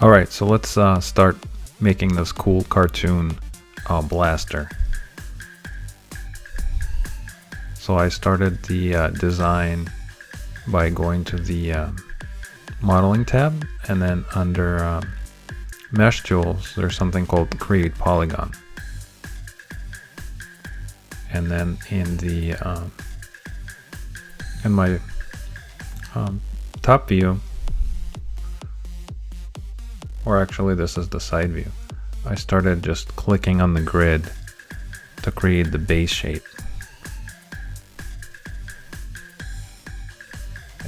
Alright, so let's start making this cool cartoon blaster. So I started the design by going to the modeling tab, and then under mesh tools there's something called create polygon, and then in the in my top view, or actually this is the side view, I started just clicking on the grid to create the base shape.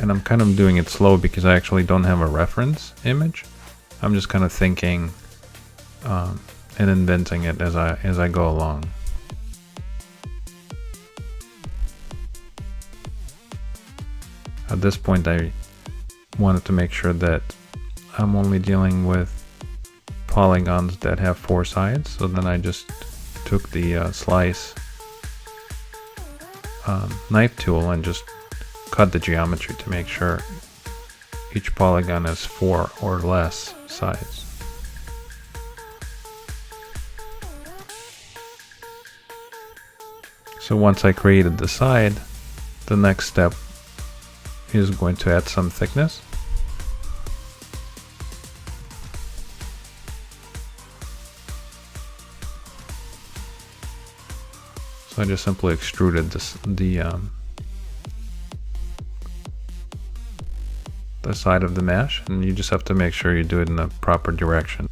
And I'm kind of doing it slow because I actually don't have a reference image. I'm just kind of thinking and inventing it as I go along. At this point I wanted to make sure that I'm only dealing with polygons that have 4 sides, so then I just took the slice knife tool and just cut the geometry to make sure each polygon has 4 or less sides. So once I created the side, the next step is going to add some thickness. So I just simply extruded the side of the mesh, and you just have to make sure you do it in the proper direction.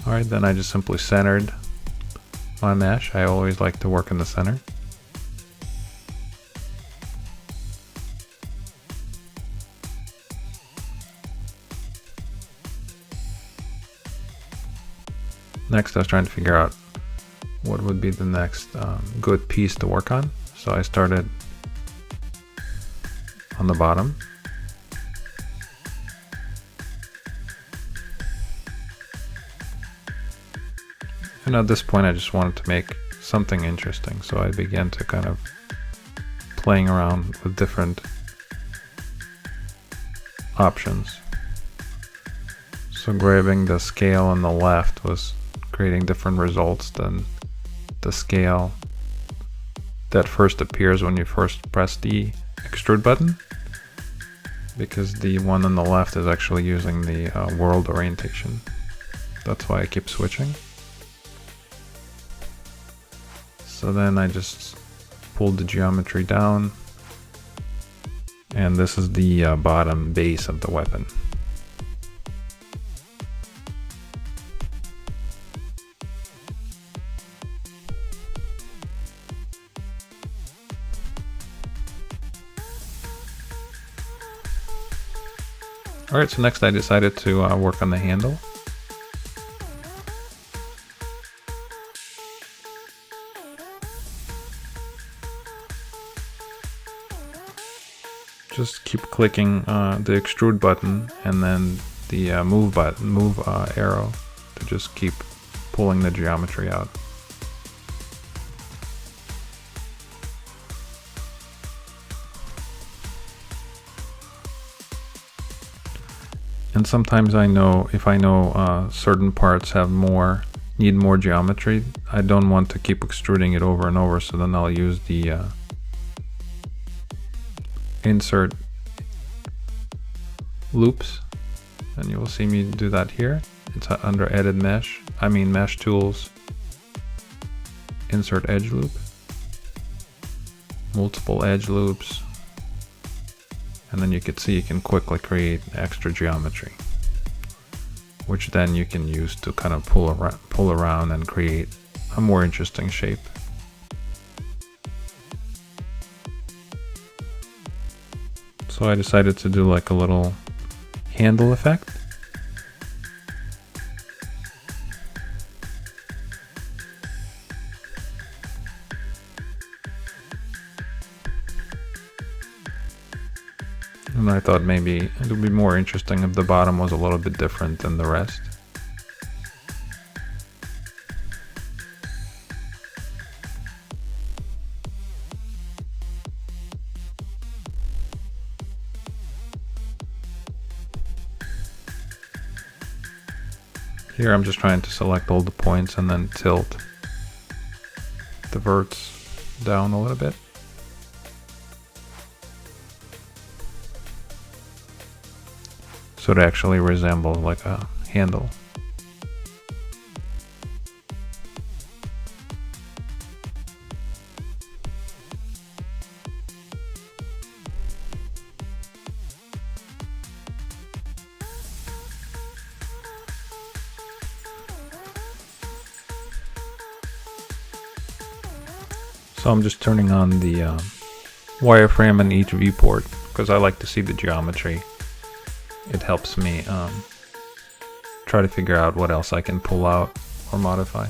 Alright, then I just simply centered my mesh. I always like to work in the center. Next I was trying to figure out what would be the next good piece to work on. So I started on the bottom. And at this point I just wanted to make something interesting, so I began to kind of playing around with different options. So grabbing the scale on the left was creating different results than the scale that first appears when you first press the extrude button, because the one on the left is actually using the world orientation. That's why I keep switching. So then I just pulled the geometry down, and this is the bottom base of the weapon. Alright, so next I decided to work on the handle. Just keep clicking the extrude button and then the move arrow to just keep pulling the geometry out. And sometimes I know, if I know certain parts need more geometry, I don't want to keep extruding it over and over, so then I'll use the insert loops, and you will see me do that here. It's under edit mesh, mesh tools, insert edge loop, multiple edge loops, and then you can see you can quickly create extra geometry, which then you can use to kind of pull around and create a more interesting shape. So I decided to do like a little handle effect. And I thought maybe it would be more interesting if the bottom was a little bit different than the rest. Here I'm just trying to select all the points and then tilt the verts down a little bit. So it actually resembles like a handle. So I'm just turning on the wireframe in each viewport because I like to see the geometry. It helps me try to figure out what else I can pull out or modify.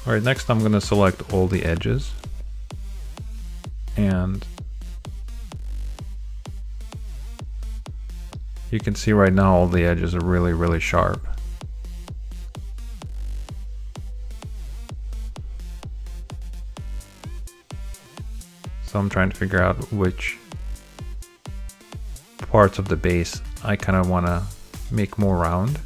Alright, next I'm going to select all the edges, and you can see right now all the edges are really sharp. So I'm trying to figure out which parts of the base I kind of want to make more round.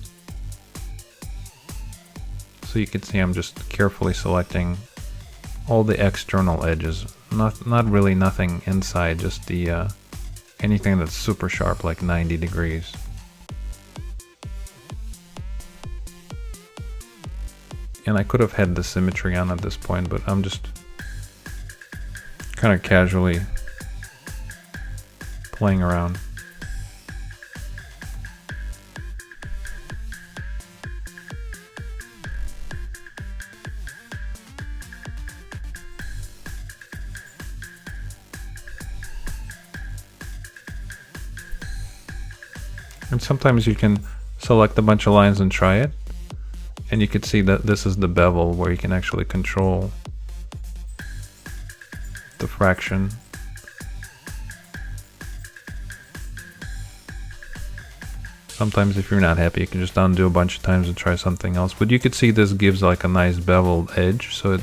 So you can see I'm just carefully selecting all the external edges, not really nothing inside, just the anything that's super sharp, like 90 degrees. And I could have had the symmetry on at this point, but I'm just kind of casually playing around. And sometimes you can select a bunch of lines and try it, and you can see that this is the bevel where you can actually control the fraction. Sometimes if you're not happy, you can just undo a bunch of times and try something else. But you could see this gives like a nice beveled edge, so it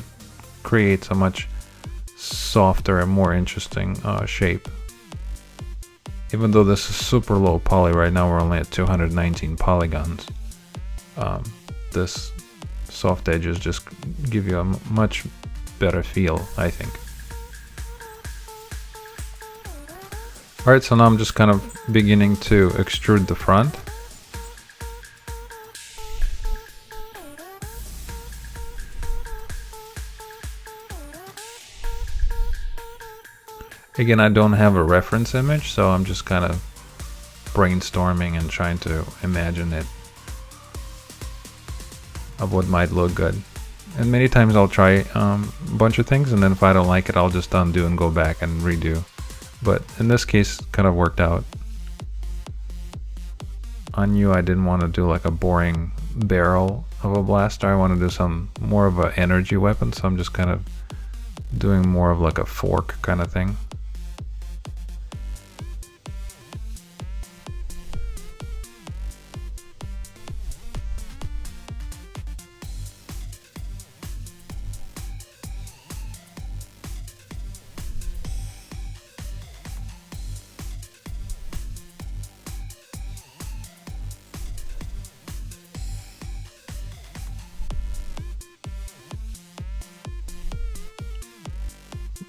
creates a much softer and more interesting shape. Even though this is super low poly, right now we're only at 219 polygons. This soft edges just give you a much better feel, I think. Alright, so now I'm just kind of beginning to extrude the front. Again, I don't have a reference image, so I'm just kind of brainstorming and trying to imagine it of what might look good. And many times I'll try a bunch of things, and then if I don't like it, I'll just undo and go back and redo. But in this case, kind of worked out. I knew I didn't want to do like a boring barrel of a blaster. I want to do some more of an energy weapon, so I'm just kind of doing more of like a fork kind of thing.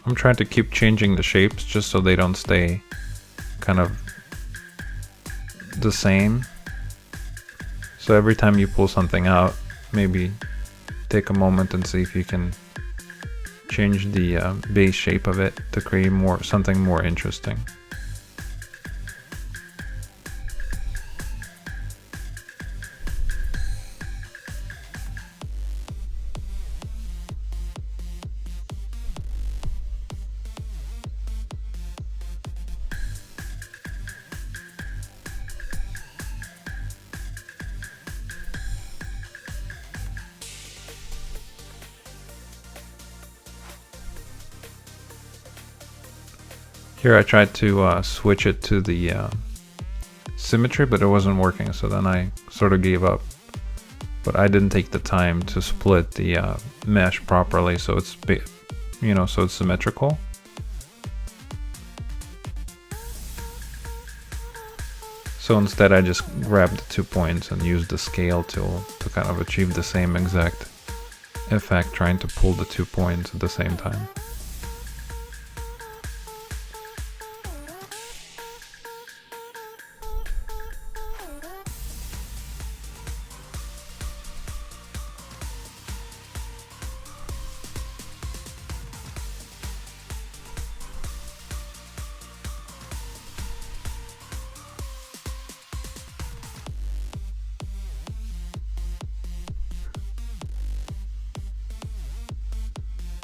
I'm trying to keep changing the shapes just so they don't stay kind of the same. So every time you pull something out, maybe take a moment and see if you can change the base shape of it to create something more interesting. Here I tried to switch it to the symmetry, but it wasn't working, so then I sort of gave up. But I didn't take the time to split the mesh properly, so it's so it's symmetrical. So instead I just grabbed the 2 points and used the scale tool to kind of achieve the same exact effect, trying to pull the 2 points at the same time.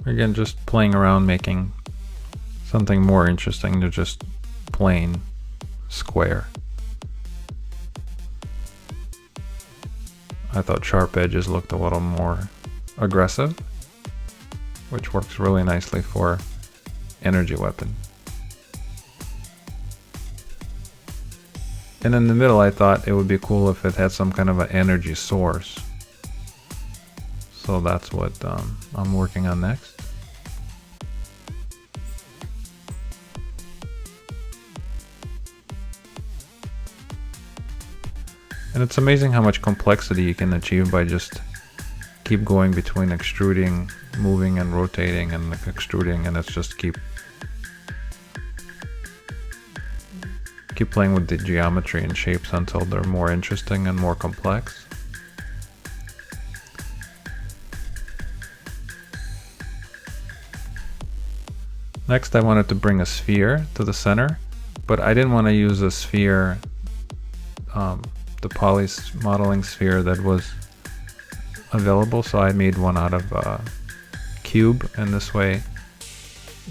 Again, just playing around, making something more interesting than just plain square. I thought sharp edges looked a little more aggressive, which works really nicely for energy weapon. And in the middle, I thought it would be cool if it had some kind of an energy source. So that's what I'm working on next. And it's amazing how much complexity you can achieve by just keep going between extruding, moving and rotating and extruding, and it's just keep playing with the geometry and shapes until they're more interesting and more complex. Next, I wanted to bring a sphere to the center, but I didn't want to use a sphere, the poly modeling sphere that was available, so I made one out of cube, and this way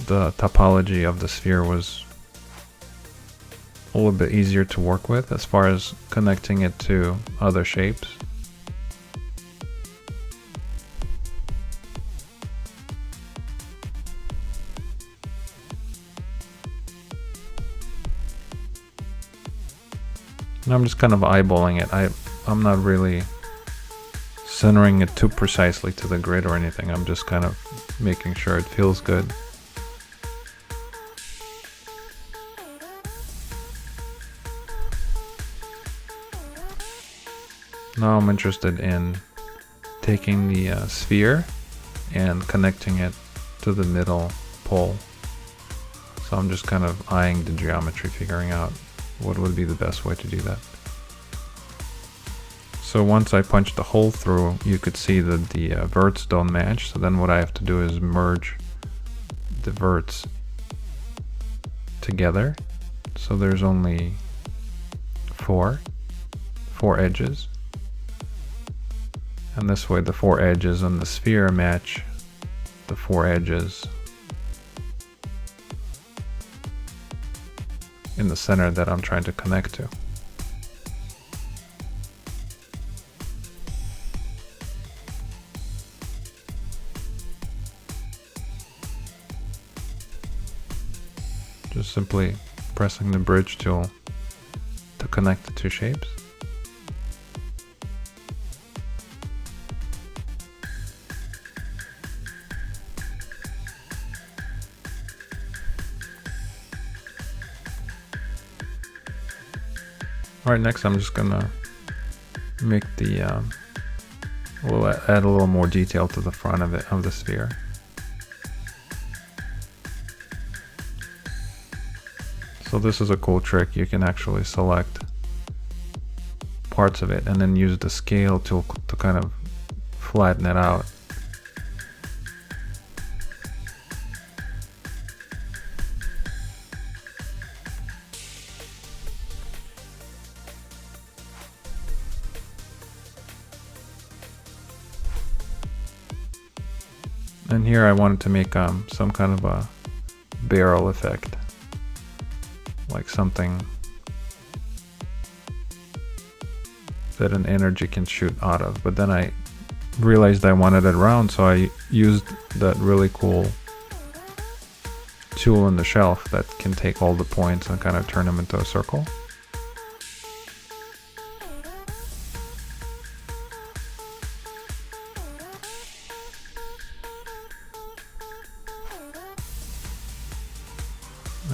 the topology of the sphere was a little bit easier to work with as far as connecting it to other shapes. And I'm just kind of eyeballing it. I'm not really centering it too precisely to the grid or anything. I'm just kind of making sure it feels good. Now I'm interested in taking the sphere and connecting it to the middle pole. So I'm just kind of eyeing the geometry, figuring out what would be the best way to do that. So once I punched the hole through, you could see that the verts don't match. So then what I have to do is merge the verts together. So there's only four edges. And this way the 4 edges on the sphere match the 4 edges in the center that I'm trying to connect to. Just simply pressing the bridge tool to connect the 2 shapes. Alright, next I'm just gonna make the, we'll add a little more detail to the front of it, of the sphere. So this is a cool trick. You can actually select parts of it and then use the scale tool to kind of flatten it out. And here I wanted to make some kind of a barrel effect, like something that an energy can shoot out of. But then I realized I wanted it round, so I used that really cool tool in the shelf that can take all the points and kind of turn them into a circle.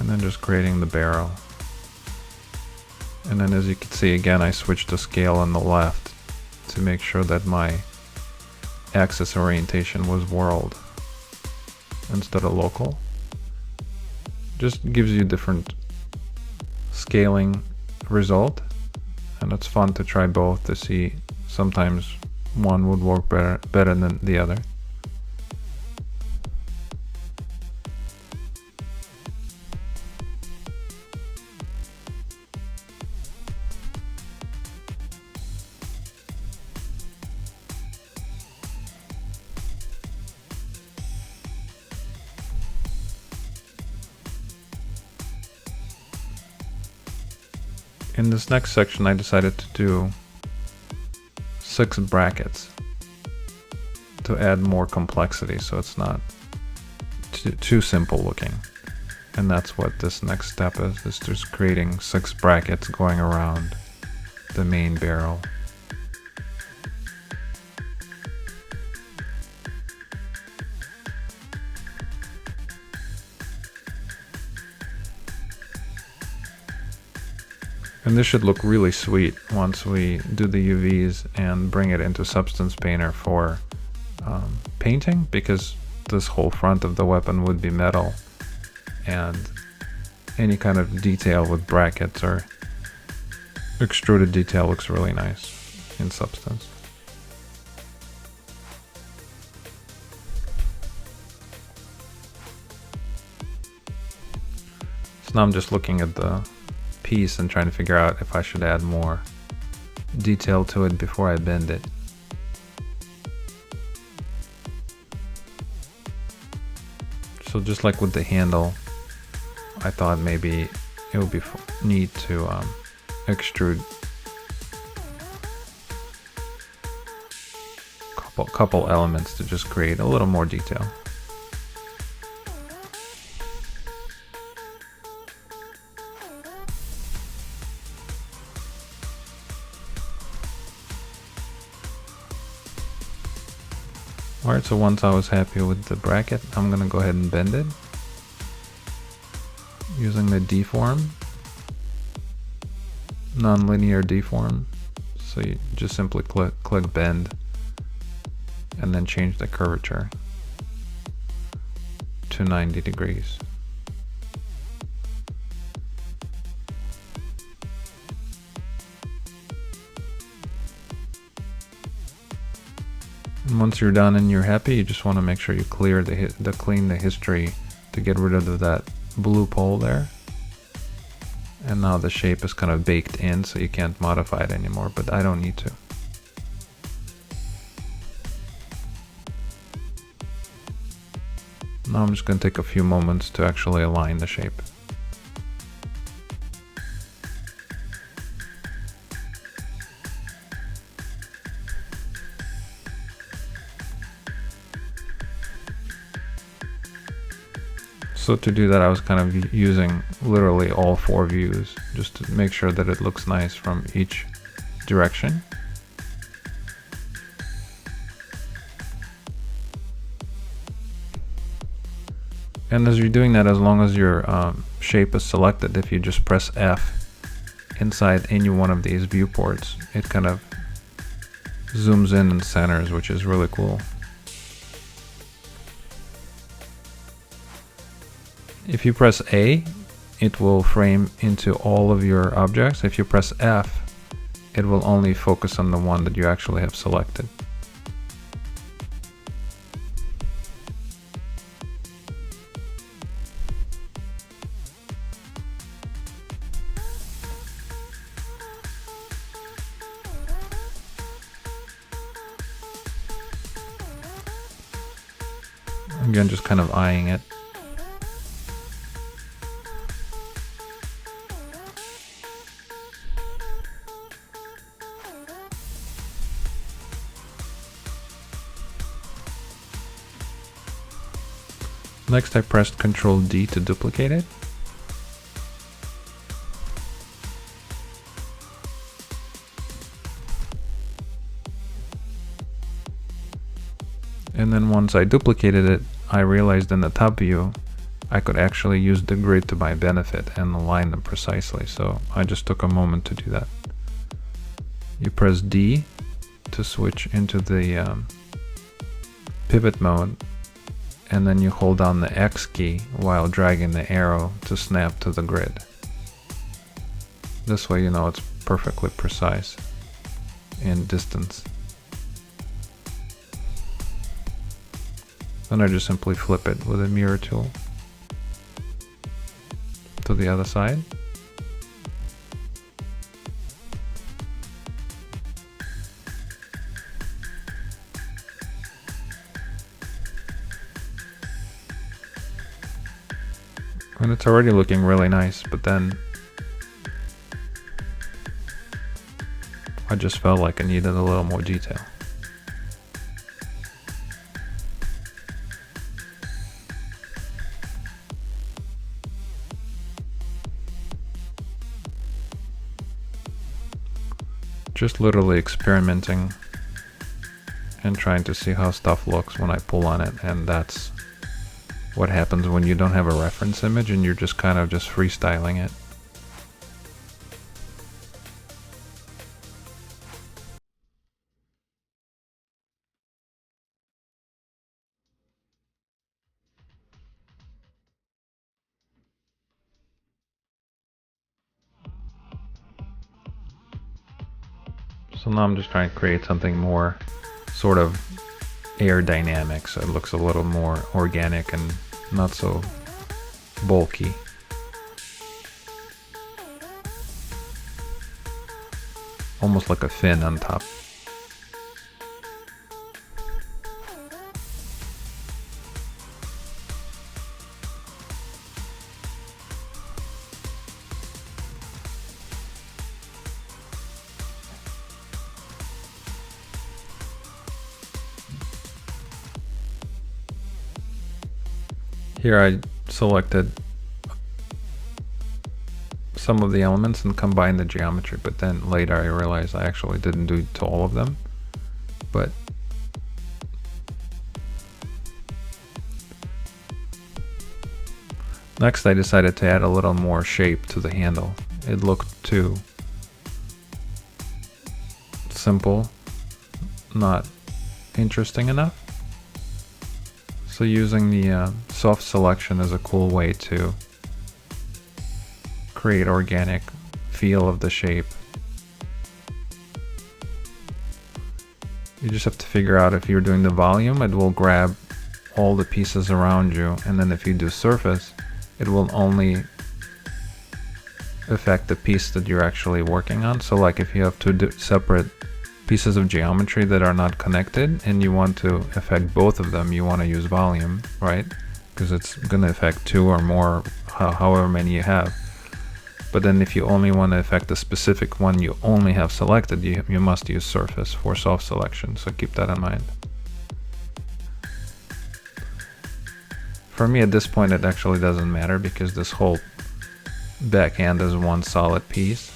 and then just creating the barrel. And then as you can see, again, I switched the scale on the left to make sure that my axis orientation was world instead of local. Just gives you different scaling result, and it's fun to try both to see sometimes one would work better than the other. In this next section, I decided to do 6 brackets to add more complexity, so it's not too simple looking. And that's what this next step is just creating 6 brackets going around the main barrel. And this should look really sweet once we do the UVs and bring it into Substance Painter for painting, because this whole front of the weapon would be metal, and any kind of detail with brackets or extruded detail looks really nice in Substance. So now I'm just looking at the piece and trying to figure out if I should add more detail to it before I bend it. So just like with the handle, I thought maybe it would be neat to extrude couple elements to just create a little more detail. Alright, so once I was happy with the bracket, I'm going to go ahead and bend it using the deform, non-linear deform. So you just simply click bend and then change the curvature to 90 degrees. And once you're done and you're happy, you just want to make sure you clean the history to get rid of that blue pole there. And now the shape is kind of baked in, so you can't modify it anymore, but I don't need to. Now I'm just going to take a few moments to actually align the shape. So to do that, I was kind of using literally all 4 views just to make sure that it looks nice from each direction. And as you're doing that, as long as your shape is selected, if you just press F inside any one of these viewports, it kind of zooms in and centers, which is really cool. If you press A, it will frame into all of your objects. If you press F, it will only focus on the one that you actually have selected. Again, just kind of eyeing it. Next, I pressed Ctrl D to duplicate it. And then once I duplicated it, I realized in the top view I could actually use the grid to my benefit and align them precisely. So I just took a moment to do that. You press D to switch into the pivot mode, and then you hold down the X key while dragging the arrow to snap to the grid. This way you know it's perfectly precise in distance. Then I just simply flip it with a mirror tool to the other side. And it's already looking really nice, but then I just felt like I needed a little more detail. Just literally experimenting and trying to see how stuff looks when I pull on it, and that's what happens when you don't have a reference image and you're just kind of just freestyling it. So now I'm just trying to create something more sort of aerodynamic, so it looks a little more organic and not so bulky. Almost like a fin on top. Here I selected some of the elements and combined the geometry, but then later I realized I actually didn't do it to all of them. But next I decided to add a little more shape to the handle. It looked too simple, not interesting enough. So using the soft selection is a cool way to create organic feel of the shape. You just have to figure out if you're doing the volume, it will grab all the pieces around you, and then if you do surface, it will only affect the piece that you're actually working on. So like if you have two separate pieces of geometry that are not connected and you want to affect both of them, you want to use volume, right? Because it's going to affect two or more, however many you have. But then if you only want to affect a specific one you only have selected, you must use surface for soft selection, so keep that in mind. For me at this point it actually doesn't matter because this whole backhand is one solid piece.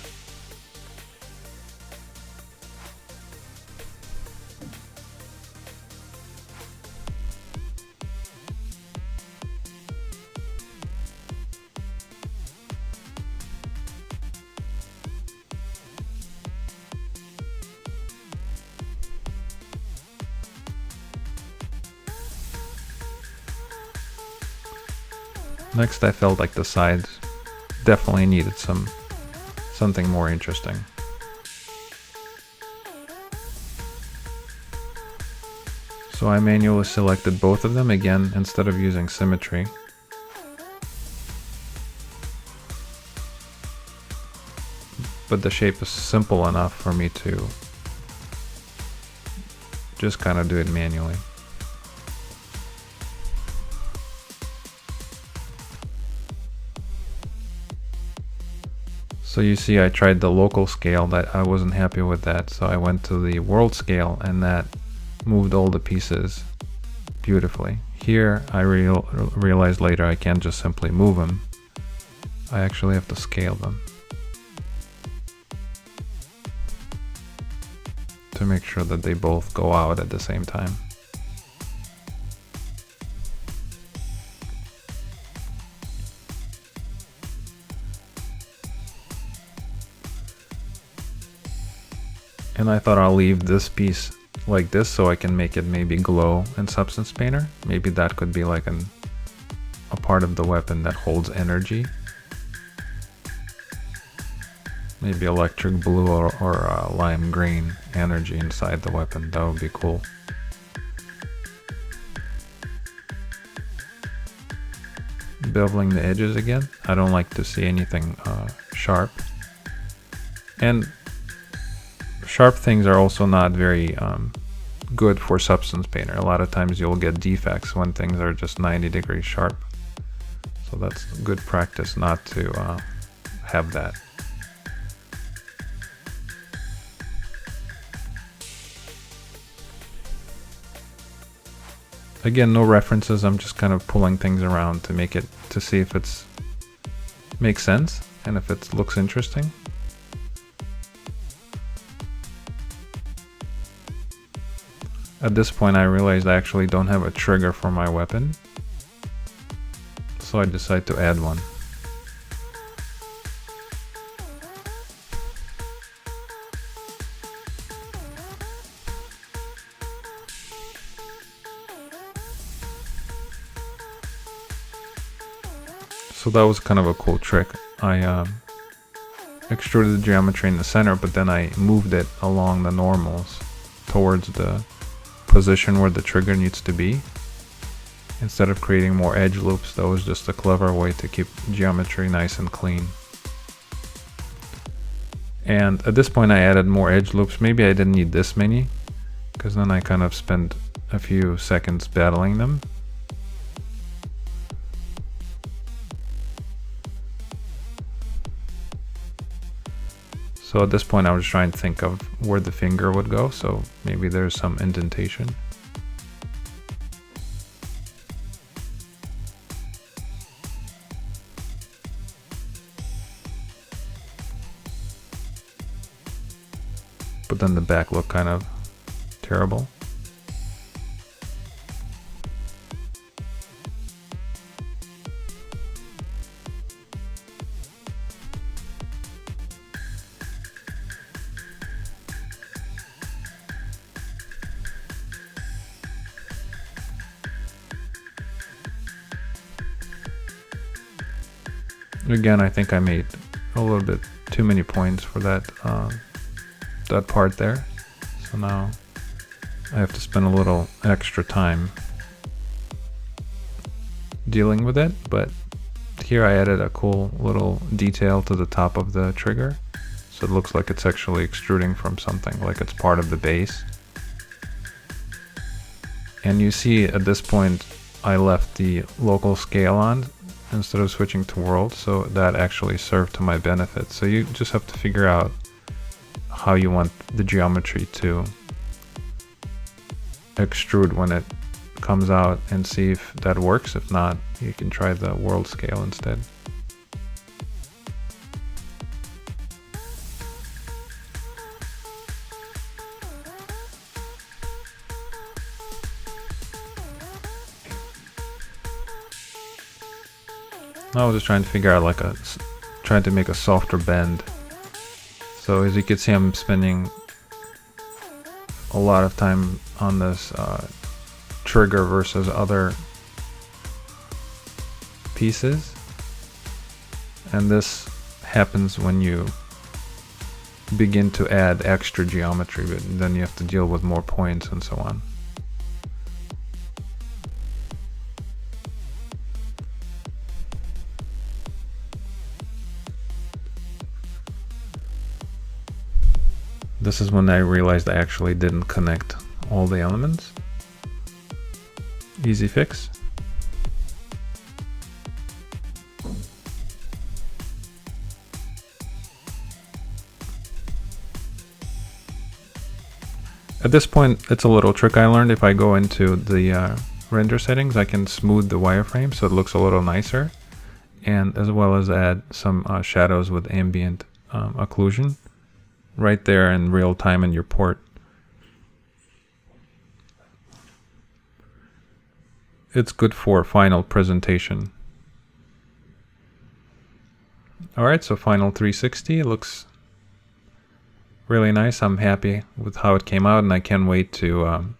Next I felt like the sides definitely needed something more interesting. So I manually selected both of them again instead of using symmetry. But the shape is simple enough for me to just kind of do it manually. So you see I tried the local scale, that I wasn't happy with that, so I went to the world scale and that moved all the pieces beautifully. Here I realized later I can't just simply move them, I actually have to scale them to make sure that they both go out at the same time. And I thought I'll leave this piece like this so I can make it maybe glow in Substance Painter. Maybe that could be like a part of the weapon that holds energy. Maybe electric blue or lime green energy inside the weapon. That would be cool. Beveling the edges again. I don't like to see anything sharp. And sharp things are also not very good for Substance Painter. A lot of times you'll get defects when things are just 90 degrees sharp. So that's good practice not to have that. Again, no references. I'm just kind of pulling things around to make it, to see if it's makes sense and if it looks interesting. At this point, I realized I actually don't have a trigger for my weapon, so I decided to add one. So that was kind of a cool trick. I extruded the geometry in the center, but then I moved it along the normals towards the position where the trigger needs to be. Instead of creating more edge loops, that was just a clever way to keep geometry nice and clean. And at this point I added more edge loops. Maybe I didn't need this many, because then I kind of spent a few seconds battling them. So at this point I was trying to think of where the finger would go, so maybe there's some indentation. But then the back looked kind of terrible. Again, I think I made a little bit too many points for that that part there. So now I have to spend a little extra time dealing with it. But here I added a cool little detail to the top of the trigger. So it looks like it's actually extruding from something, like it's part of the base. And you see at this point I left the local scale on instead of switching to world, so that actually served to my benefit. So you just have to figure out how you want the geometry to extrude when it comes out and see if that works. If not, you can try the world scale instead. I was just trying to figure out trying to make a softer bend. So as you can see, I'm spending a lot of time on this trigger versus other pieces. And this happens when you begin to add extra geometry, but then you have to deal with more points and so on. This is when I realized I actually didn't connect all the elements. Easy fix. At this point, it's a little trick I learned. If I go into the render settings, I can smooth the wireframe so it looks a little nicer, and as well as add some shadows with ambient occlusion right there in real time in your port. It's good for final presentation. Alright, so final 360 looks really nice. I'm happy with how it came out, and I can't wait to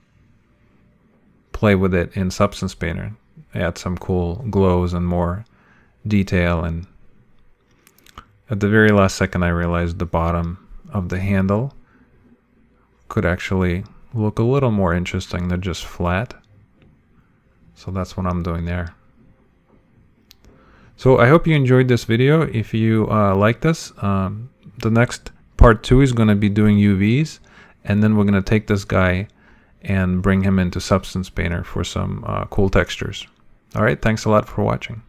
play with it in Substance Painter. Add some cool glows and more detail. And at the very last second I realized the bottom of the handle could actually look a little more interesting than just flat. So that's what I'm doing there. So I hope you enjoyed this video. If you like this, the next part 2 is going to be doing UVs, and then we're going to take this guy and bring him into Substance Painter for some cool textures. All right, thanks a lot for watching.